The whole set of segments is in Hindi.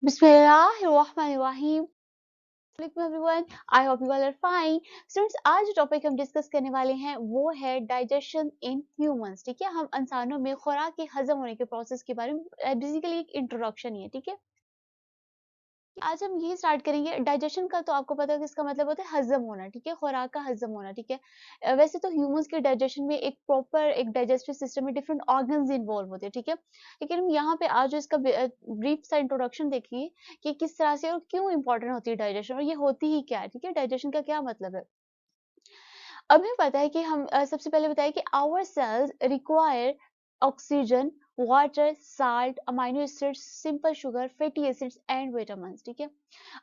बिस्मिल्लाहिर्रहमानिर्रहीम। Everyone, I hope you all are fine. Students, आज जो टॉपिक हम डिस्कस करने वाले हैं वो है डाइजेशन इन ह्यूमंस। ठीक है, हम इंसानों में खुराक के हजम होने के प्रोसेस के बारे में बेसिकली एक इंट्रोडक्शन ही है। ठीक है, आज हम यही स्टार्ट करेंगे। डाइजेशन का तो आपको पता है कि इसका मतलब होता है हजम होना। ठीक है, खुराक का हजम होना। ठीक है, वैसे तो ह्यूमंस के डाइजेशन में एक प्रॉपर एक डाइजेस्टिव सिस्टम में डिफरेंट ऑर्गन्स इन्वॉल्व होते हैं। ठीक है, लेकिन हम यहाँ पे आज इसका ब्रीफ सा इंट्रोडक्शन देखिए कि किस तरह से और क्यों इंपॉर्टेंट होती है डाइजेशन, और ये होती ही क्या है। ठीक है, डाइजेशन का क्या मतलब है। अब हमें पता है कि हम सबसे पहले बताएं कि our cells require oxygen, water, salt, amino acids, simple sugar, fatty acids and vitamins. ठीक है,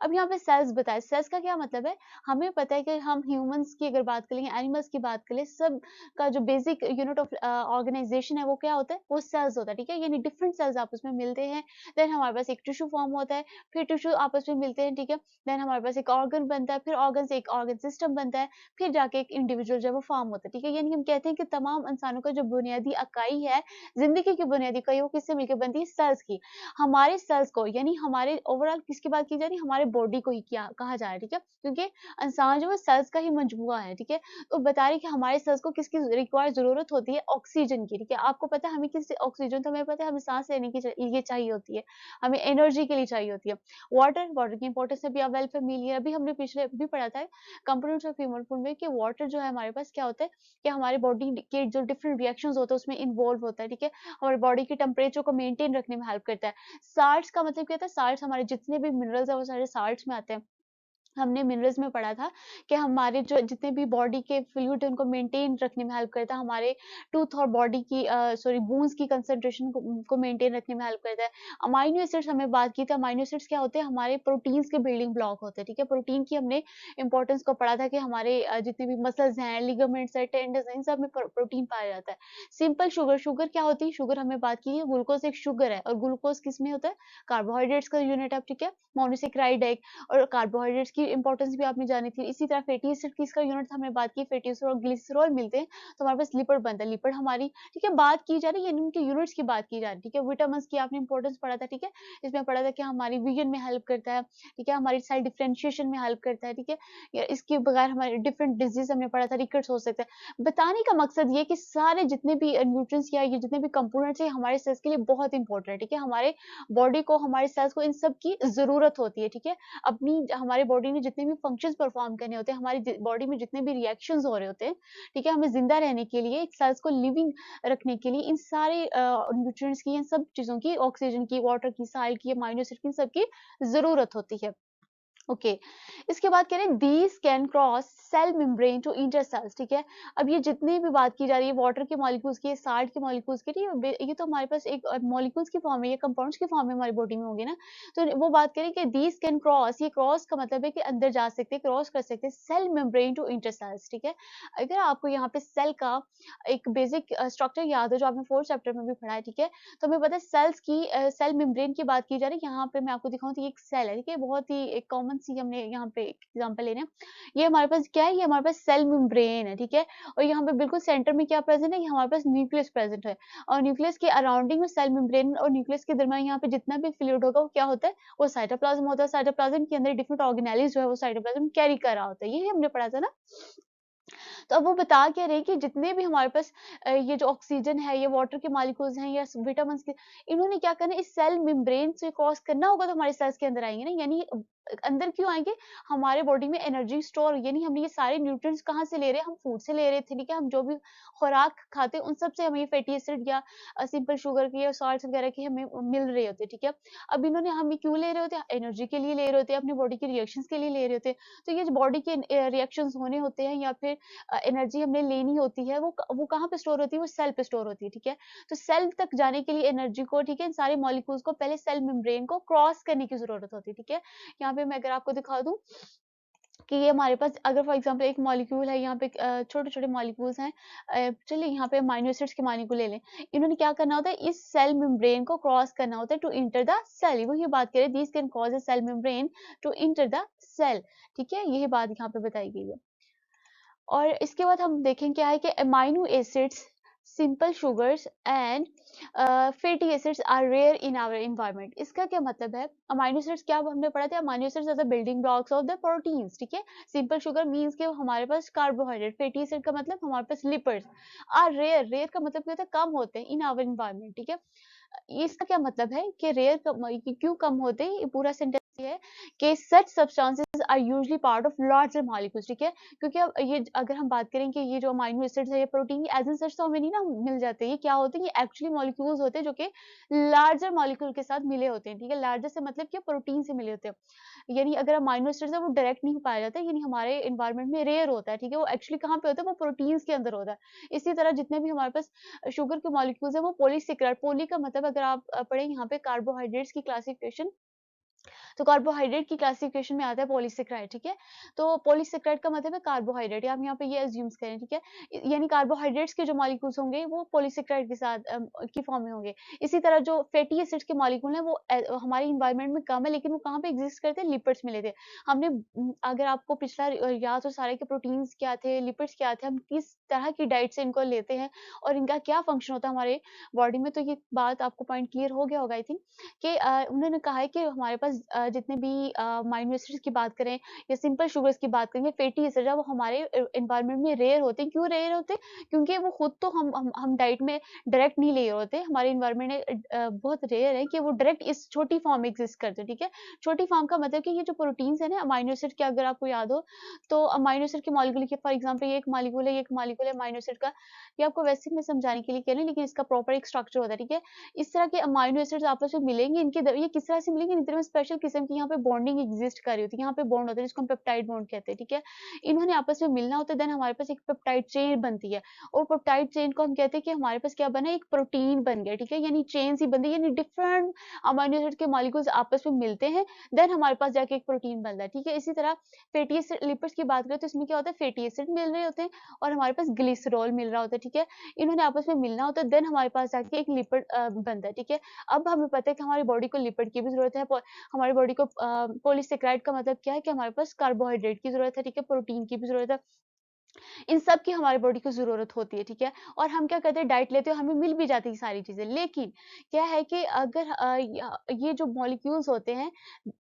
अब यहाँ पे सेल्स बताए। सेल्स का क्या मतलब है। हमें पता है कि हम ह्यूमंस की अगर बात करें, एनिमल्स की बात करें, सब का जो बेसिक यूनिट ऑफ ऑर्गेनाइजेशन है वो क्या होता है, वो सेल्स होता है। ठीक है, यानी डिफरेंट सेल्स आपस में मिलते हैं, देन हमारे पास एक टिश्यू फॉर्म होता है, फिर टिश्यू आपस में मिलते हैं। ठीक है, देन हमारे पास एक ऑर्गन बनता है, फिर ऑर्गन से एक ऑर्गन सिस्टम बनता है, फिर जाके एक इंडिविजुअल जो है वो फॉर्म होता है। ठीक है, यानी हम कहते हैं कि तमाम इंसानों का जो बुनियादी इकाई है, जिंदगी की बुनियादी इकाई, वो किससे मिलकर बनती है, सेल्स की। हमारे सेल्स को, यानी हमारे ओवरऑल किसकी बात की जा रही है, हमारे बॉडी को ही क्या कहा जा रहा है। ठीक है, क्योंकि इंसान जो है सेल्स का ही मजमुआ है। ठीक है, तो बता रहे कि हमारे सेल्स को किसकी रिक्वायर जरूरत होती है, ऑक्सीजन की। ठीक है, आपको पता है हमें किस ऑक्सीजन, तो हमें पता है हमें सांस लेने के लिए चाहिए होती है, हमें एनर्जी के लिए चाहिए होती है। वाटर, वाटर की इंपॉर्टेंस अभी आप वेल फेमिलियर, अभी हमने पिछले भी पढ़ा था कंपोनेंट्स ऑफ ह्यूमन फूड में कि वाटर जो है हमारे पास क्या होता है, कि हमारे बॉडी के जो डिफरेंट रिएक्शंस होते हैं उसमें इन्वॉल्व होता है। ठीक है, हमारे बॉडी के टेम्परेचर को मेंटेन रखने में हेल्प करता है। साल्ट्स का मतलब क्या होता है, साल्ट्स हमारे जितने भी मिनरल्स है वो सारे साल्ट्स में आते हैं। हमने मिनरल्स में पढ़ा था कि हमारे जो जितने भी बॉडी के फ्लूइड है उनको मेंटेन रखने में हेल्प करता है, हमारे टूथ और बॉडी की सॉरी बोन्स की कंसंट्रेशन को मेंटेन रखने में हेल्प करता है। अमाइनो एसिड्स हमने बात की थी। अमाइनो एसिड्स क्या होते हैं, हमारे प्रोटीन्स के बिल्डिंग ब्लॉक होते हैं। ठीक है, प्रोटीन की हमने इंपॉर्टेंस को पढ़ा था कि हमारे जितने भी मसल्स हैं, लिगामेंट्स है, टेंडन्स हैं, इन सब में प्रोटीन पाया जाता है। सिंपल शुगर, शुगर क्या होती है, शुगर हमने बात की है, ग्लूकोज एक शुगर है, और ग्लूकोज किस में होता है, कार्बोहाइड्रेट्स का यूनिट है। ठीक है, मोनोसेक्राइड है, और कार्बोहाइड्रेट्स की इंपॉर्टेंस भी आपने जानी थी। इसी तरह फैटी एसिड की इसका यूनिट हमने बात की, फैटी एसिड और ग्लिसरॉल मिलते हैं तो हमारे पास लिपिड बनता है। लिपिड हमारी, ठीक है, बात की जा रही है, इनके यूनिट्स की बात की जा रही है। ठीक है, विटामिन की आपने इंपॉर्टेंस पढ़ा था। ठीक है, इसमें पढ़ा था कि हमारी विजन में हेल्प करता है। ठीक है, हमारी सेल डिफरेंशिएशन में हेल्प करता है। ठीक है, इसके बगैर हमारे डिफरेंट डिजीज हमने पढ़ा था, रिकेट्स हो सकता है। बताने का मकसद ये कि सारे जितने भी न्यूट्रिएंट्स या ये जितने भी कंपोनेंट्स है हमारे सेल्स के लिए बहुत इंपॉर्टेंट है। ठीक है, हमारे बॉडी को, हमारे सेल्स को इन सब की जरूरत होती है। ठीक है, अपनी हमारी बॉडी ने जितने भी फंक्शंस परफॉर्म करने होते हैं, हमारी बॉडी में जितने भी रिएक्शंस हो रहे होते हैं, ठीक है, हमें जिंदा रहने के लिए, एक सेल्स को लिविंग रखने के लिए इन सारे न्यूट्रिएंट्स की, इन सब चीजों की, ऑक्सीजन की, वाटर की, साल्ट की, अमाइनो एसिड की, इन सब की जरूरत होती है। ओके, इसके बाद कह रहे हैं these can cross cell membrane to enter cells. ठीक है, अब ये जितनी भी बात की जा रही है वाटर के मॉलिक्यूल्स की, साल्ट के मॉलिक्यूल्स की, ये तो हमारे पास एक मॉलिक्यूल्स की फॉर्म है, ये कंपाउंड्स की फॉर्म में हमारी बॉडी में होंगे ना। तो वो बात करें कि दीज कैन क्रॉस, ये क्रॉस का मतलब है कि अंदर जा सकते हैं, क्रॉस कर सकते हैं cell membrane to enter cells. ठीक है, अगर आपको यहाँ पे सेल का एक बेसिक स्ट्रक्चर याद है जो आपने फोर्थ चैप्टर में भी पढ़ा है, ठीक है, तो हमें पता है सेल्स की सेल मेम्ब्रेन की बात की जा रही है। यहाँ पे मैं आपको दिखाऊं तो ये एक सेल है। ठीक है, बहुत ही एक कॉमन सी हमने यहाँ पे एग्जांपल ले रहे हैं। ये हमारे पास क्या है, ये हमारे पास सेल मेम्ब्रेन है। ठीक है, और यहाँ पे बिल्कुल सेंटर में क्या प्रेजेंट है, ये हमारे पास न्यूक्लियस प्रेजेंट है, और न्यूक्लियस के अराउंडिंग में सेल मेम्ब्रेन और न्यूक्लियस के दरमियान यहाँ पे जितना भी फ्लूइड होगा वो क्या होता है, वो साइटोप्लाज्म होता है। साइटोप्लाज्म के अंदर डिफरेंट ऑर्गेनेलिज जो है वो साइटोप्लाज्म कैरी कर रहा होता है, यही हमने पढ़ा था ना। तो अब वो बता क्या रहे हैं कि जितने भी हमारे पास ये जो ऑक्सीजन है, ये वाटर के मॉलिक्यूल्स हैं या विटामिन्स के, इन्होंने क्या करना है, इस सेल मेम्ब्रेन से क्रॉस करना होगा तो हमारे सेल्स के अंदर आएंगे ना। यानी अंदर क्यों आएंगे, हमारे बॉडी में एनर्जी स्टोर, यानी हम ये सारे न्यूट्रिएंट्स कहाँ से ले रहे हैं, हम फूड से ले रहे थे। ठीक है, हम जो भी खुराक खाते हैं उन सब से हमें ये फैटी एसिड या सिंपल शुगर की या सॉल्ट्स वगैरह की हमें मिल रहे होते हैं। ठीक है, अब इन्होंने हम क्यों ले रहे होते हैं, एनर्जी के लिए ले रहे होते हैं, अपनी बॉडी के रिएक्शंस के लिए ले रहे होते हैं। तो ये जो बॉडी के रिएक्शंस होने होते हैं या फिर एनर्जी हमने लेनी होती है, वो कहाँ पे स्टोर होती है, वो सेल पे स्टोर होती है। ठीक है, तो सेल तक जाने के लिए एनर्जी को, ठीक है, इन सारे मॉलिक्यूल्स को पहले सेल मेम्ब्रेन को क्रॉस करने की जरूरत होती है। ठीक है, यहाँ पे मैं अगर आपको दिखा दूं कि ये हमारे पास अगर फॉर एग्जांपल एक मॉलिक्यूल है, यहाँ पे छोटे छोटे मॉलिक्यूल्स हैं, चलिए यहाँ पे अमीनो एसिड्स के मॉलिक्यूल ले लें। इन्होंने क्या करना होता है, इस सेल मेम्ब्रेन को क्रॉस करना होता है टू इंटर द सेल। वही बात करें, this can cause a cell membrane to enter the cell. ठीक है, यही बात यहाँ पे बताई गई है। और इसके बाद हम देखें क्या है कि amino acids simple sugars and fatty acids are rare in our environment. इसका क्या मतलब है? अमाइनो एसिड्स क्या हमने पढ़ा था? Amino acids are the building blocks of the proteins, ठीक है। सिंपल शुगर मींस कि हमारे पास कार्बोहाइड्रेट, फैटी एसिड का मतलब हमारे पास लिपिड्स आर रेयर। रेयर का मतलब क्या होता है? कम होते हैं इन आवर एनवायरनमेंट, ठीक है। इसका क्या मतलब है कि रेयर क्यों कम होते हैं? ये पूरा सेंटेंस ये है कि such substances are usually part of larger molecules, ठीक है। क्योंकि अब ये अगर हम बात करें कि ये जो अमाइनो एसिड्स है, ये प्रोटीन एज एन सच तो हमें नहीं ना मिल जाते। ये क्या होते हैं? ये एक्चुअली मॉलिक्यूल्स होते हैं जो कि लार्जर मॉलिक्यूल के साथ मिले होते हैं, ठीक है। लार्जर से मतलब क्या? प्रोटीन से मिले होते हैं। यानी अगर अमाइनो एसिड्स है वो डायरेक्ट नहीं पाया जाता है, यानी हमारे एनवायरनमेंट में रेयर होता है, ठीक है। वो एक्चुअली कहाँ पे होता है? वो प्रोटीन्स के अंदर होता है। इसी तरह जितने भी हमारे पास शुगर के मॉलिक्यूल्स है वो पॉलीसेकेराइड, पॉली का मतलब अगर आप पढ़ें यहाँ पे कार्बोहाइड्रेट्स की क्लासिफिकेशन, तो कार्बोहाइड्रेट की क्लासिफिकेशन में आता है पॉलीसेकेराइड, ठीक है। तो पॉलीसेकेराइड का मतलब है कार्बोहाइड्रेट, आप यहाँ पे ये अज्यूम्स करें, ठीक है। यानी कार्बोहाइड्रेट्स के जो मॉलिक्यूल्स होंगे वो पॉलीसेकेराइड के साथ की फॉर्म में होंगे। इसी तरह जो फैटी एसिड्स के मॉलिक्यूल हैं वो हमारे एनवायरनमेंट में कम है, लेकिन वो कहाँ पे एग्जिस्ट करते हैं? लिपिड्स में लेते हैं। हमने अगर आपको पिछला याद हो सारे के प्रोटीन्स क्या थे, लिपिड्स क्या थे, हम किस तरह की डाइट से इनको लेते हैं और इनका क्या फंक्शन होता है हमारे बॉडी में, तो ये बात आपको पॉइंट क्लियर हो गया होगा आई थिंक। कि उन्होंने कहा है कि हमारे पास जितने भी अमाइनो एसिड्स की बात करें या सिंपल शुगर्स की बात करें या फैटी एसिड है, वो हमारे एनवायरनमेंट में रेयर होते हैं। क्यों रेयर होते हैं? क्योंकि वो खुद तो हम डाइट में डायरेक्ट नहीं ले रहे होते। हमारे एनवायरनमेंट में बहुत रेयर है कि वो डायरेक्ट इस छोटी फॉर्म में एग्जिस्ट करते हैं, ठीक है। छोटी फॉर्म का मतलब कि ये जो प्रोटीन्स है ना, अमाइनो एसिड के अगर आपको याद हो, तो अमाइनो एसिड के मॉलिक्यूल के फॉर एग्जांपल ये एक मॉलिक्यूल है, ये एक मॉलिक्यूल है अमाइनो एसिड का। ये आपको वैसे मैं समझाने के लिए कह रही हूँ, लेकिन इसका प्रॉपर एक स्ट्रक्चर होता है, ठीक है। इस तरह के अमाइनो एसिड्स आपस में मिलेंगे, इनके ये किस तरह से मिलेंगे? इनके में स्पेशल किस्म की यहाँ पे बॉन्डिंग एग्जिस्ट कर रही होती है। यहाँ पे बॉन्ड होता है जिसको हम पेप्टाइड बॉन्ड कहते हैं, ठीक है। इन्होंने आपस में मिलना होता है, देन हमारे पास एक पेप्टाइड चेन बनती है। और पेप्टाइड चेन को हम कहते हैं कि हमारे पास क्या बना? एक प्रोटीन बन गया, ठीक है। यानी चेन सी बनती है, यानी डिफरेंट अमाइनो एसिड के मॉलिक्यूल्स आपस में मिलते हैं, देन हमारे पास जाके एक प्रोटीन बनता है, ठीक है। इसी तरह फैटी एसिड लिपिड्स की बात करें तो इसमें क्या होता है? फैटी एसिड मिल रहे होते हैं और हमारे पास ग्लिसरॉल मिल रहा होता है, ठीक है। इन्होंने आपस में मिलना होता है, देन हमारे पास जाके एक लिपिड बनता है, ठीक है। अब हमें पता है कि हमारी बॉडी को लिपिड की भी ज़रूरत है, हमारी बॉडी को पॉलीसेकेराइड का मतलब क्या है? कि हमारे पास कार्बोहाइड्रेट की ज़रूरत है, ठीक है, प्रोटीन की भी ज़रूरत है। इन सब की हमारी बॉडी को ज़रूरत होती है, ठीक है? और हम क्या करते हैं? डाइट लेते हैं, हमें मिल भी जाती है सारी चीज़ें। लेकिन क्या है कि अगर ये जो मॉलिक्यूल्स होते हैं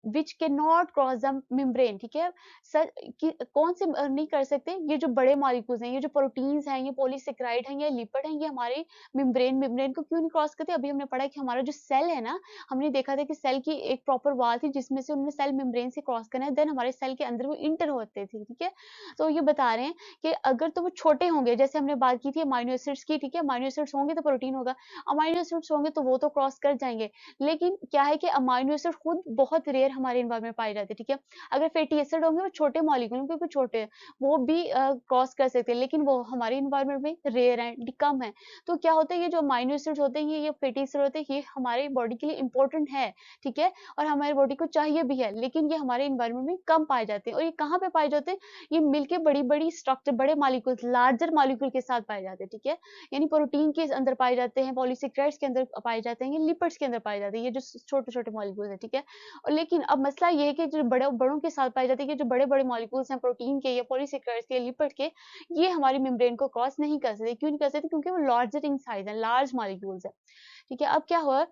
which can not cross the membrane, ठीक है? सर कि कौन से नहीं कर सकते? ये जो बड़े मॉलिक्यूल्स हैं, ये जो प्रोटीन्स हैं, ये पॉलीसेकेराइड हैं, ये लिपिड हैं, ये हमारे मेम्ब्रेन को क्यों नहीं क्रॉस करते? अभी हमने पढ़ा है कि हमारा जो सेल है ना, हमने देखा था कि सेल की एक प्रॉपर वॉल थी जिसमें से उन्होंने सेल मेम्ब्रेन से क्रॉस करना है, देन हमारे सेल के अंदर वो इंटर होते थे, ठीक है? तो ये बता रहे हैं कि अगर तो वो छोटे होंगे, जैसे हमने बात की थी अमाइनो एसिड्स की, ठीक है, अमाइनो एसिड्स होंगे तो प्रोटीन होगा, अमाइनो एसिड्स होंगे तो वो तो क्रॉस कर जाएंगे। लेकिन क्या है कि अमाइनो एसिड खुद बहुत रेयर हमारे एनवायरमेंट में पाए जाते हैं, ठीक है। अगर फैटी एसिड होंगे वो छोटे मॉलिक्यूल क्योंकि छोटे हैं, वो भी क्रॉस कर सकते हैं, लेकिन वो हमारे एनवायरमेंट में रेयर है, कम है। तो क्या होता है? ये जो अमाइनो एसिड्स होते हैं, ये फैटी एसिड होते हैं, ये हमारी बॉडी के लिए इंपॉर्टेंट है, ठीक है, और हमारी बॉडी को चाहिए भी है, लेकिन ये हमारे एनवायरमेंट में कम पाए जाते हैं। और ये कहाँ पे पाए जाते हैं? ये मिलके बड़ी-बड़ी स्ट्रक्चर बड़े मॉलिक्यूल्स लार्जर मॉलिक्यूल के साथ पाए जाते हैं, ठीक है? यानी प्रोटीन के अंदर पाए जाते हैं, पॉलीसेकेराइड्स के अंदर पाए जाते हैं, ये लिपिड्स के अंदर पाए जाते हैं, ये जो छोटे-छोटे मॉलिक्यूल्स हैं, ठीक है? और लेकिन अब मसला ये है कि जो बड़ों के साथ पाए जाते हैं, कि जो बड़े-बड़े मॉलिक्यूल्स हैं प्रोटीन के या पॉलीसेकेराइड्स के, लिपिड के, ये हमारी मेम्ब्रेन को क्रॉस नहीं कर सकते। क्यों नहीं कर सकते? क्योंकि वो लार्जर इन साइज़ है, लार्ज मॉलिक्यूल्स हैं, ठीक है? अब क्या हुआ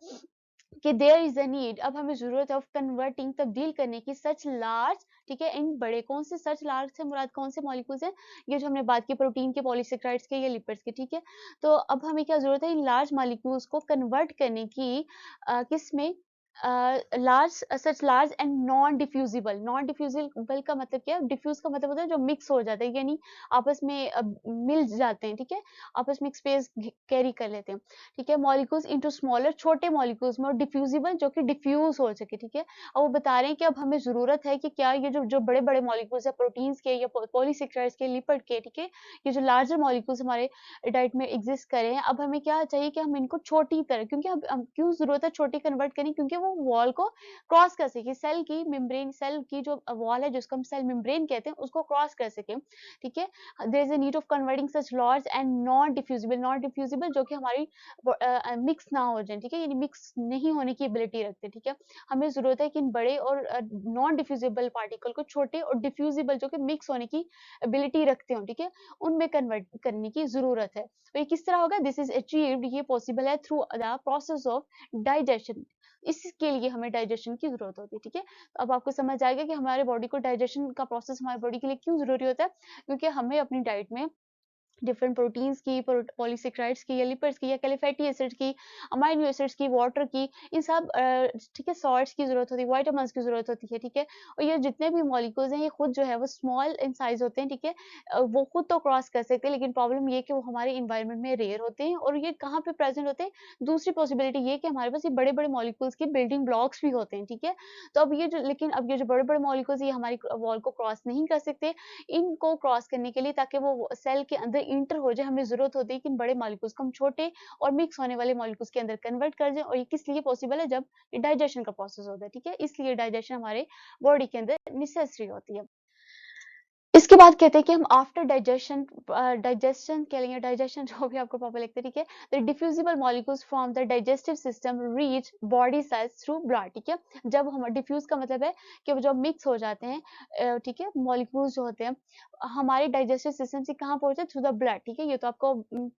कि देयर इज अ नीड, अब हमें जरूरत है ऑफ कन्वर्टिंग, तब्दील करने की, सच लार्ज, ठीक है, इन बड़े, कौन से सच लार्ज से मुराद कौन से मॉलिक्यूल्स हैं? ये जो हमने बात की प्रोटीन के, पॉलीसेकेराइड्स के या लिपिड्स के, ठीक है। तो अब हमें क्या जरूरत है? इन लार्ज मॉलिक्यूल्स को कन्वर्ट करने की किस में? Large, such large and non diffusible. Non diffusible का मतलब क्या है? डिफ्यूज का मतलब होता है जो मिक्स हो जाता है, यानी आपस में मिल जाते हैं, ठीक है, आपस में एक स्पेस कैरी कर लेते हैं, ठीक है। मॉलिक्यूल्स इनटू स्मॉलर, छोटे मॉलिक्यूल्स में, और डिफ्यूजिबल जो कि डिफ्यूज हो सके, ठीक है। अब वो बता रहे हैं कि अब हमें जरूरत है कि क्या ये जो जो बड़े बड़े मॉलिक्यूल्स है प्रोटीन्स के या पॉलीसेकेराइड्स के, लिपिड के, ठीक है, ये जो लार्जर मॉलिक्यूल्स हमारे डाइट में एग्जिस्ट कर रहे हैं, अब हमें क्या चाहिए कि हम इनको छोटी तरह, क्योंकि अब क्यों जरूरत है छोटी कन्वर्ट करनी? क्योंकि वो वॉल को क्रॉस कर सके, सेल की मेम्ब्रेन, सेल की जो वॉल है जिसको हम सेल मेम्ब्रेन कहते हैं उसको क्रॉस कर सके, ठीक है। There is a need of converting such large and non diffusible जो कि हमारी मिक्स ना हो जाए, ठीक है, यानी मिक्स नहीं होने की एबिलिटी रखते हैं, ठीक है। हमें जरूरत है कि इन बड़े और नॉन डिफ्यूजिबल पार्टिकल को छोटे और डिफ्यूजिबल जो कि मिक्स होने की एबिलिटी रखते हो, ठीक है, उनमें कन्वर्ट करने की जरूरत है। तो ये किस तरह होगा? दिस इज अचीव्ड, ये पॉसिबल है through the process of digestion. इसके लिए हमें डाइजेशन की जरूरत होती है, ठीक है। तो अब आपको समझ आएगा कि हमारे बॉडी को डाइजेशन का प्रोसेस हमारी बॉडी के लिए क्यों जरूरी होता है, क्योंकि हमें अपनी डाइट में डिफरेंट प्रोटीन्स की, पॉलीसेकेराइड्स की या लिपिड्स की या फैटी एसिड्स की, अमाइनो एसिड्स की, वाटर की, इन सब ठीक है, सॉल्ट्स की जरूरत होती है, विटामिन्स की जरूरत होती है, ठीक है। और ये जितने भी मॉलिक्यूल्स हैं ये खुद जो है वो स्मॉल इन साइज होते हैं, ठीक है। वो खुद तो क्रॉस कर सकते हैं, लेकिन प्रॉब्लम ये है कि वो हमारे इन्वायरमेंट में रेयर होते हैं। और ये कहाँ पे प्रेजेंट होते हैं? दूसरी पॉसिबिलिटी ये कि हमारे पास ये बड़े बड़े मॉलिक्यूल्स की बिल्डिंग ब्लॉक्स भी होते हैं, ठीक है। तो अब ये जो, लेकिन अब ये जो बड़े बड़े मॉलिक्यूल्स ये हमारी वॉल को क्रॉस नहीं कर सकते। इनको क्रॉस करने के लिए, ताकि वो सेल के अंदर इंटर हो जाए, हमें जरूरत होती है कि इन बड़े मॉलिक्यूल्स को हम छोटे और मिक्स होने वाले मॉलिक्यूल्स के अंदर कन्वर्ट कर दें। और ये किस लिए पॉसिबल है? जब ये डाइजेशन का प्रोसेस होता है, ठीक है। इसलिए डाइजेशन हमारे बॉडी के अंदर नेसेसरी होती है। इसके बाद कहते हैं कि हम आफ्टर डाइजेशन, डाइजेशन कह लेंगे, डाइजेशन जो भी आपको प्रॉपर लगता है, ठीक है। The diffusible molecules from the digestive system reach body cells through blood, ठीक है। जब हम डिफ्यूज का मतलब है कि वो जब मिक्स हो जाते हैं, ठीक है, मॉलिक्यूल्स जो होते हैं हमारे डाइजेस्टिव सिस्टम से कहाँ पहुंचे? थ्रू द ब्लड, ठीक है। ये तो आपको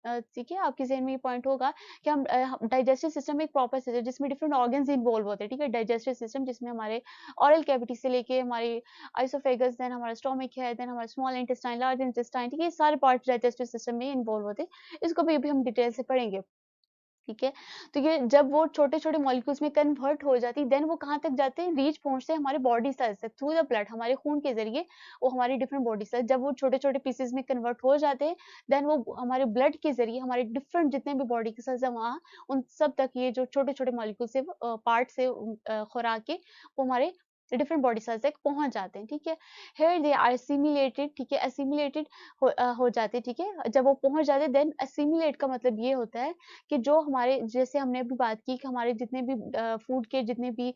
ठीक है, आपके जहन में ये पॉइंट होगा कि हम डाइजेस्टिव सिस्टम एक प्रॉपर सिस्टम जिसमें डिफरेंट ऑर्गन्स इन्वॉल्व होते हैं, ठीक है। डाइजेस्टिव सिस्टम जिसमें हमारे ऑरल कैविटी से लेके हमारी आइसोफेगस, देन हमारा स्टोमक है, देन हमारा स्मॉल इंटेस्टाइन, लार्ज इंटेस्टाइन, ठीक है, ये सारे पार्ट्स डाइजेस्टिव सिस्टम में इन्वॉल्व होते हैं। इसको भी अभी हम डिटेल से पढ़ेंगे, ठीक है। तो ये जब वो छोटे-छोटे मॉलिक्यूल्स में कन्वर्ट हो जाती है, देन वो कहाँ तक जाते हैं? रीच पहुँचते हैं हमारे बॉडी सेल्स तक थ्रू द ब्लड, हमारे खून के ज़रिए वो हमारी डिफरेंट बॉडी सेल्स जब वो छोटे-छोटे पीसेस में कन्वर्ट हो जाते हैं, देन वो हमारे ब्लड के ज़रिए हमारे डिफरेंट जितने भी बॉडी के सेल्स हैं वहाँ, उन सब तक ये जो छोटे-छोटे मॉलिक्यूल से पार्ट से खुराक के वो हमारे डिफरेंट बॉडी सेल्स तक पहुँच जाते हैं, ठीक है। हियर दे आर असिमिलेटेड, ठीक है, असिमिलेटेड हो जाते हैं, ठीक है। जब वो पहुँच जाते हैं, देन असिमिलेट का मतलब ये होता है कि जो हमारे, जैसे हमने अभी बात की कि हमारे जितने भी फूड के जितने भी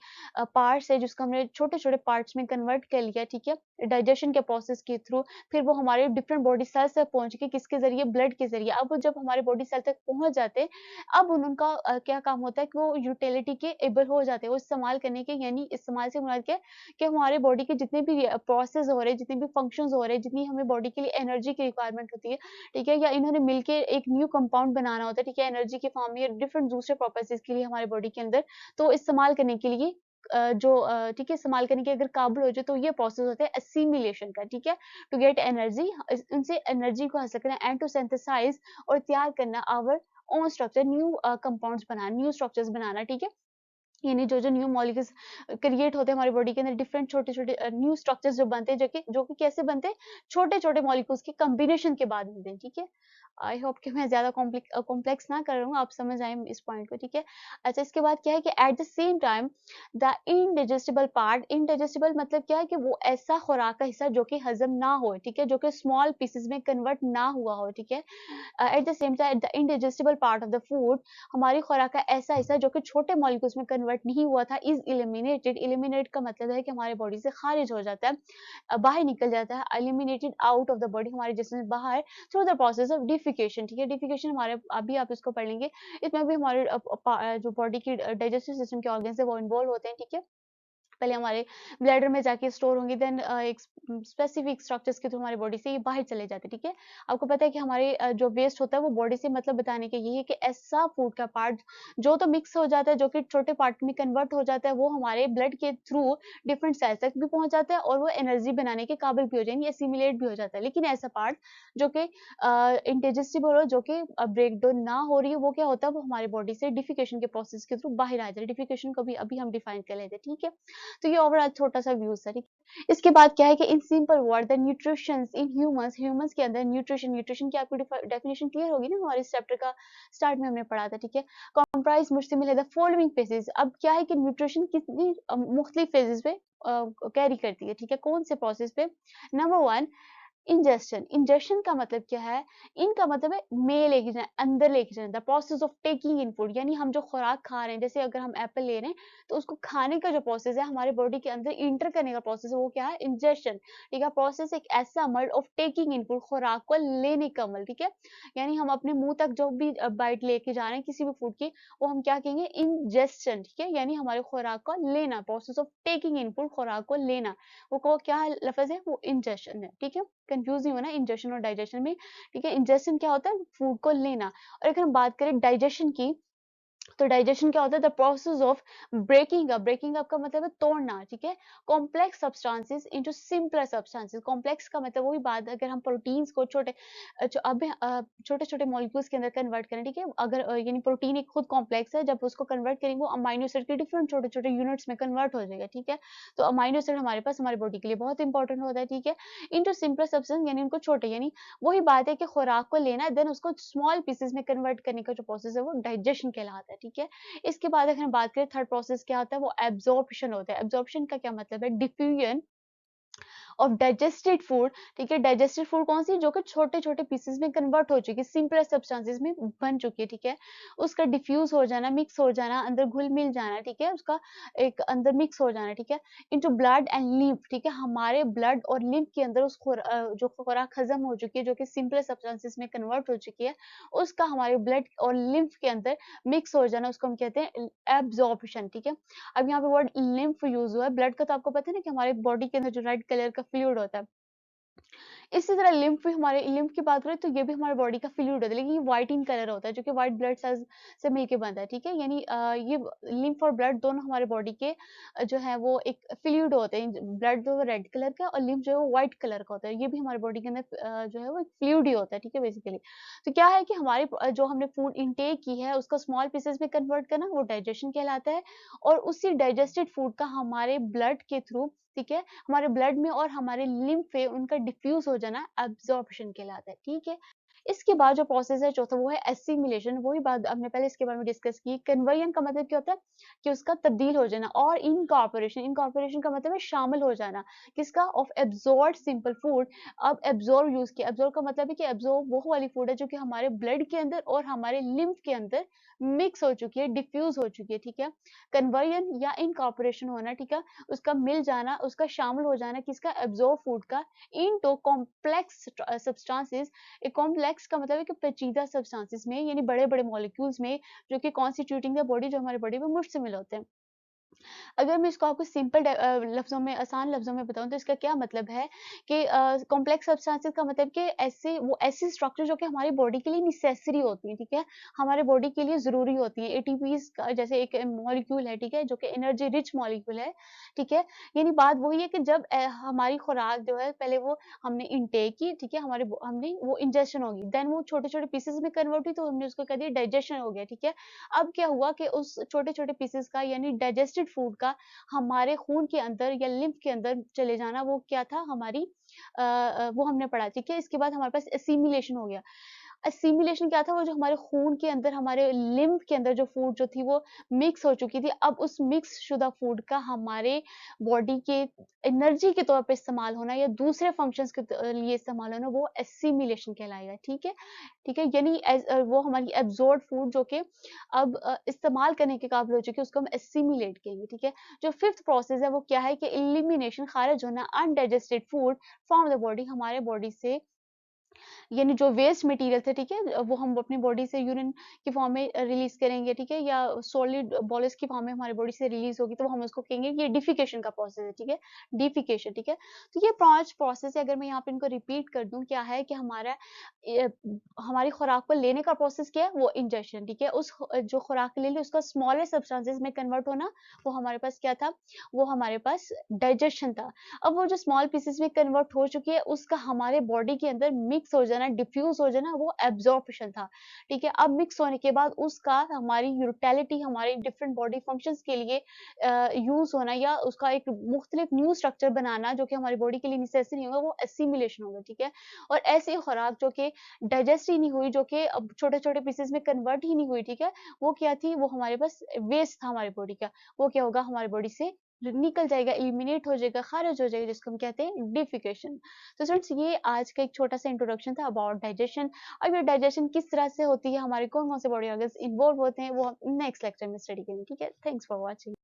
पार्ट्स है जिसको हमने छोटे-छोटे पार्ट्स में कन्वर्ट कर लिया, ठीक है, डाइजेशन के प्रोसेस के थ्रू, फिर वो हमारे डिफरेंट बॉडी सेल्स तक पहुँच के किसके ज़रिए? ब्लड के ज़रिए। अब वो जब हमारे बॉडी सेल तक पहुँच जाते हैं, अब उनका क्या काम होता है कि वो यूटिलिटी के एबल हो जाते हैं, वो इस्तेमाल करने के, यानी इस्तेमाल से मुराद क्या है कि हमारे बॉडी के जितने भी प्रोसेस हो रहे हैं, जितने भी फंक्शंस हो रहे हैं, जितनी हमें बॉडी के लिए एनर्जी की रिक्वायरमेंट होती है, ठीक है, या इन्होंने मिलके एक न्यू कंपाउंड बनाना होता है, ठीक है, एनर्जी के फॉर्म में या डिफरेंट दूसरे पर्पसेस के लिए हमारे बॉडी के अंदर, तो इस्तेमाल करने के लिए ठीक है, इस्तेमाल करने के अगर काबिल हो जाए तो ये प्रोसेस होता है एसिमिलेशन का, ठीक है। टू गेट एनर्जी, इनसे एनर्जी को हासिल करना, एंड टू सिंथेसाइज और तैयार करना our own structure, new compounds बनाना, न्यू स्ट्रक्चर्स बनाना, ठीक है। यानी जो-जो न्यू मॉलिक्यूल्स क्रिएट होते हैं हमारी बॉडी के अंदर, डिफरेंट छोटे-छोटे न्यू स्ट्रक्चर्स जो बनते हैं, जो कि कैसे बनते हैं? छोटे-छोटे मॉलिक्यूल्स के कॉम्बिनेशन के बाद बनते हैं, ठीक है। आई होप कि मैं ज़्यादा कॉम्प्लेक्स ना कर रहा हूँ, आप समझ आए इस पॉइंट को, ठीक है। अच्छा, इसके बाद क्या है कि at the same time the indigestible part, indigestible मतलब क्या है कि वो ऐसा खुराक का हिस्सा जो कि हज़म ना हो, ठीक है, जो कि स्मॉल पीसेस में कन्वर्ट ना हुआ हो, ठीक है। At the same time the indigestible part of the food, हमारी खुराक का ऐसा हिस्सा जो कि छोटे मॉलिक्यूल्स में कन्वर्ट नहीं हुआ था, इज एलिमिनेटेड। एलिमिनेट का मतलब है कि हमारे बॉडी से खारिज हो जाता है, बाहर निकल जाता है, eliminated out of the body, हमारे जिस्म से बाहर, through the process of defecation, ठीक है। डिफिकेशन हमारे, अभी आप इसको पढ़ लेंगे, इसमें भी हमारे जो बॉडी की डाइजेस्टिव सिस्टम के ऑर्गन्स है वो इन्वॉल्व होते हैं, ठीक है। पहले हमारे ब्लैडर में जाके स्टोर होंगे, देन एक स्पेसिफिक स्ट्रक्चर्स के थ्रू हमारी बॉडी से ये बाहर चले जाते हैं, ठीक है। आपको पता है कि हमारे जो वेस्ट होता है वो बॉडी से, मतलब बताने का ये है कि ऐसा फूड का पार्ट जो तो मिक्स हो जाता है, जो कि छोटे पार्ट में कन्वर्ट हो जाता है, वो हमारे ब्लड के थ्रू डिफरेंट सेल्स तक भी पहुंच जाता है और वो एनर्जी बनाने के काबिल भी हो जाएंगे, एसिमिलेट भी हो जाता है। लेकिन ऐसा पार्ट जो कि इंटेजिस्टिबल हो, जो कि ब्रेक डाउन ना हो रही है, वो क्या होता है? वो हमारी बॉडी से डिफिकेशन के प्रोसेस के थ्रू बाहर आ जाता है। डिफिकेशन को भी अभी हम डिफाइन कर लेते हैं, ठीक है। तो ये ओवरऑल छोटा-सा व्यूज़ था, ठीक है। इसके बाद क्या है कि in simple word the nutritions in humans, humans के अंदर न्यूट्रिशन की आपको डेफिनिशन क्लियर होगी ना, हमारे इस चैप्टर का स्टार्ट में हमने पढ़ा था, ठीक है। कंप्राइज मुश्तमिल है द फॉलोइंग फेजेस। अब क्या है कि न्यूट्रिशन कितनी मुख्तलिफ फेजेस पे कैरी करती है, ठीक है। कौन से प्रोसेस पे? नंबर 1, इंजेशन, इंजेशन का मतलब क्या है? इनका मतलब है में लेके जाना, अंदर लेके जाना, the process of taking in food, यानी हम जो खुराक खा रहे हैं, जैसे अगर हम एप्पल ले रहे हैं, तो उसको खाने का जो प्रोसेस है, हमारे बॉडी के अंदर इंटर करने का प्रोसेस है, वो क्या है? इंजेशन, ठीक है? प्रोसेस एक ऐसा अमल ऑफ टेकिंग इन फूड, खुराक को लेने का अमल, ठीक है? यानी हम अपने मुँह तक जो भी बाइट लेके जा रहे हैं किसी भी फूड की, वो हम क्या कहेंगे? इंजेस्शन, ठीक है? यानी हमारे खुराक को लेना, process of taking in food, खुराक को लेना। वो क्या लफ़्ज़ है? वो इंजेशन है, ठीक है? कंफ्यूज़ नहीं होना इंजेशन और डाइजेशन में, ठीक है? इंजेशन क्या होता है? फूड को लेना। और अगर हम बात करें डाइजेशन की, तो डाइजेशन क्या होता है? The process of breaking up का मतलब है तोड़ना, ठीक है? Complex substances into simpler substances. Complex का मतलब वही बात, अगर हम प्रोटीन्स को छोटे-छोटे मॉलिक्यूल्स के अंदर कन्वर्ट करें, ठीक है? अगर यानी प्रोटीन एक खुद कॉम्प्लेक्स है, जब उसको कन्वर्ट करेंगे वो अमाइनो एसिड के डिफरेंट छोटे-छोटे यूनिट्स में कन्वर्ट हो जाएगा, ठीक है? तो अमाइनो एसिड हमारे पास हमारी बॉडी के लिए बहुत इंपॉर्टेंट होता है, ठीक है? इनटू सिंपलर सब्सटेंस यानी उनको छोटे, यानी वही बात है कि खुराक को लेना है, देन उसको स्मॉल पीसेस में कन्वर्ट करने का जो प्रोसेस है वो डाइजेशन कहलाता है, ठीक है? इसके बाद अगर हम बात करें थर्ड प्रोसेस क्या होता है, वो एब्जॉर्प्शन होता है। एब्जॉर्प्शन का क्या मतलब है? डिफ्यूजन ऑफ डाइजेस्टेड फूड, ठीक है? डाइजेस्टेड फूड कौन-सी? जो कि छोटे-छोटे पीसेस में कन्वर्ट हो चुकी है, सिंपलर सब्सटेंसेस में बन चुकी है, ठीक है? उसका डिफ्यूज़ हो जाना, मिक्स हो जाना, अंदर घुल-मिल जाना, ठीक है? उसका एक अंदर मिक्स हो जाना, ठीक है? इंटू ब्लड एंड लिम्फ, ठीक है? हमारे ब्लड और लिम्फ के अंदर जो खुराक हज़म हो चुकी है, जो कि सिंपलर सब्सटेंसेस में कन्वर्ट हो चुकी है, उसका हमारे ब्लड और लिम्फ के अंदर मिक्स हो जाना, उसको हम कहते हैं एब्ज़ॉर्प्शन, ठीक है? अब यहाँ पे वर्ड लिम्फ यूज़ हुआ है, ब्लड का तो आपको पता है ना कि हमारे बॉडी के अंदर जो रेड कलर का फ्लूइड होता है, इसी तरह लिम्फ की बात करें तो ये भी हमारे बॉडी का फ्लूइड होता है, लेकिन ये व्हाइट इन कलर होता है, जो कि व्हाइट ब्लड सेल्स से मिलके बनता है, ठीक है? यानी ये लिम्फ और ब्लड दोनों हमारे बॉडी के जो है वो एक फ्लूइड होते हैं। ब्लड जो है रेड कलर का और लिम्फ जो है वो व्हाइट कलर का होता है। ये भी हमारे बॉडी के अंदर जो है वो एक फ्लूइड ही होता है, ठीक है? बेसिकली। तो क्या है कि हमारे जो हमने फूड इनटेक की है उसको स्मॉल पीसेस में कन्वर्ट करना वो डाइजेशन कहलाता है, और उसी डाइजेस्टेड फूड का हमारे ब्लड के थ्रू, ठीक है, हमारे ब्लड में और हमारे लिम्फ पे उनका डिफ्यूज हो जाना एब्जॉर्प्शन कहलाता है, ठीक है? इसके बाद जो प्रोसेस है चौथा, वो है एसिमिलेशन। वही बात हमने पहले इसके बारे में डिस्कस की। कन्वर्जन का मतलब क्या होता है? कि उसका तब्दील हो जाना, और इनकॉर्पोरेशन का मतलब है शामिल हो जाना। किसका? Of absorb simple food. अब एब्जॉर्ब यूज किया, एब्जॉर्ब का मतलब है कि एब्जॉर्ब वो वाली फूड है जो कि हमारे ब्लड के अंदर और हमारे लिम्फ के अंदर मिक्स हो चुकी है, डिफ्यूज हो चुकी है, ठीक है? कन्वर्जन या इनकॉर्पोरेशन होना, ठीक है? उसका मिल जाना, उसका शामिल हो जाना किसका? एब्जॉर्ब फूड का इनटू कॉम्प्लेक्स सब्सटेंसेस। एक कॉम्प्लेक्स का मतलब है कि पेचीदा सब्सटेंसेस में, यानी बड़े-बड़े मॉलिक्यूल्स में, जो कि कॉन्स्टिट्यूटिंग द बॉडी, जो हमारी बॉडी में मुश्तमिल होते हैं। अगर मैं इसको आपको सिंपल लफ्ज़ों में, आसान लफ्ज़ों में बताऊँ तो इसका क्या मतलब है कि कॉम्प्लेक्स सब्सटेंसेस का मतलब कि ऐसी स्ट्रक्चर जो कि हमारी बॉडी के लिए नेसेसरी होती हैं, ठीक है? हमारे बॉडी के लिए ज़रूरी होती हैं। एटीपीज़ का जैसे एक मॉलिक्यूल है, ठीक है? जो कि एनर्जी रिच मॉलिक्यूल है, ठीक है? यानी बात वही है कि जब हमारी खुराक जो है पहले वो हमने इनटेक की, ठीक है? हमने वो इंजेशन होगी, देन वो छोटे-छोटे पीसेज़ में कन्वर्ट हुई तो हमने उसको कह दिया डाइजेशन हो गया, ठीक है? अब क्या हुआ कि उस छोटे-छोटे पीसेस का, यानी डाइजेस्टेड फूड का हमारे खून के अंदर या लिम्फ के अंदर चले जाना, वो क्या था? वो हमने पढ़ा, ठीक है? इसके बाद हमारे पास एसिमिलेशन हो गया। एसिमिलेशन क्या था? वो जो हमारे खून के अंदर, हमारे लिम्फ के अंदर जो फूड जो थी वो मिक्स हो चुकी थी। अब उस मिक्स शुदा फूड का हमारे बॉडी के एनर्जी के तौर पे इस्तेमाल होना या दूसरे फंक्शंस के लिए इस्तेमाल होना, वो एसिमिलेशन कहलाएगा, ठीक है? ठीक है? यानी वो हमारी एब्ज़ॉर्ब्ड फूड जो कि अब इस्तेमाल करने के काबिल हो चुकी है, उसको हम एसिमिलेट कहेंगे, ठीक है? जो फिफ्थ प्रोसेस है वो क्या है कि एलिमिनेशन, खारिज होना undigested food from the body, हमारे बॉडी से, यानी जो वेस्ट मटेरियल थे, ठीक है? वो हम अपनी बॉडी से यूरिन की फॉर्म में रिलीज़ करेंगे, ठीक है? या सॉलिड बॉलिस की फॉर्म में हमारी बॉडी से रिलीज़ होगी, तो हम उसको कहेंगे कि ये डिफिकेशन का प्रोसेस है, ठीक है? डिफिकेशन, ठीक है? तो ये 5 प्रोसेस है, अगर मैं यहाँ पे इनको रिपीट कर दूँ, क्या है कि ये हमारी खुराक को लेने का प्रोसेस क्या है? वो इंजेशन, ठीक है? जो खुराक ले ली उसका स्मॉलर सब्सटेंसेस में कन्वर्ट होना, वो हमारे पास क्या था? वो हमारे पास डाइजेशन था। अब वो जो स्मॉल पीसेस में कन्वर्ट हो चुकी है, उसका हमारे बॉडी के अंदर मिक्स हो जाना, डिफ्यूज़ हो जाना, वो एब्ज़ॉर्प्शन था, ठीक है? अब मिक्स होने के बाद उसका हमारी यूटिलिटी, हमारे डिफरेंट बॉडी फंक्शंस के लिए यूज़ होना या उसका एक मुख्तलिफ न्यू स्ट्रक्चर बनाना, जो कि हमारी बॉडी के लिए नेसेसरी होगा, वो एसिमिलेशन होगा, ठीक है? और ऐसी खुराक जो कि डाइजेस्ट ही नहीं हुई, जो कि अब छोटे-छोटे पीसेस में कन्वर्ट ही नहीं हुई, ठीक है? वो क्या थी? वो हमारे पास वेस्ट था हमारी बॉडी का, वो क्या होगा? हमारी बॉडी से निकल जाएगा, एलिमिनेट हो जाएगा, खारिज हो जाएगा, जिसको हम कहते हैं डिफिकेशन। तो स्टूडेंट्स ये आज का एक छोटा सा इंट्रोडक्शन था अबाउट डाइजेशन। अब ये डाइजेशन किस तरह से होती है, हमारे कौन कौन से बॉडी ऑर्गन्स इन्वॉल्व होते हैं, वो हम नेक्स्ट लेक्चर में स्टडी करेंगे। ठीक है, थैंक्स फॉर वॉचिंग।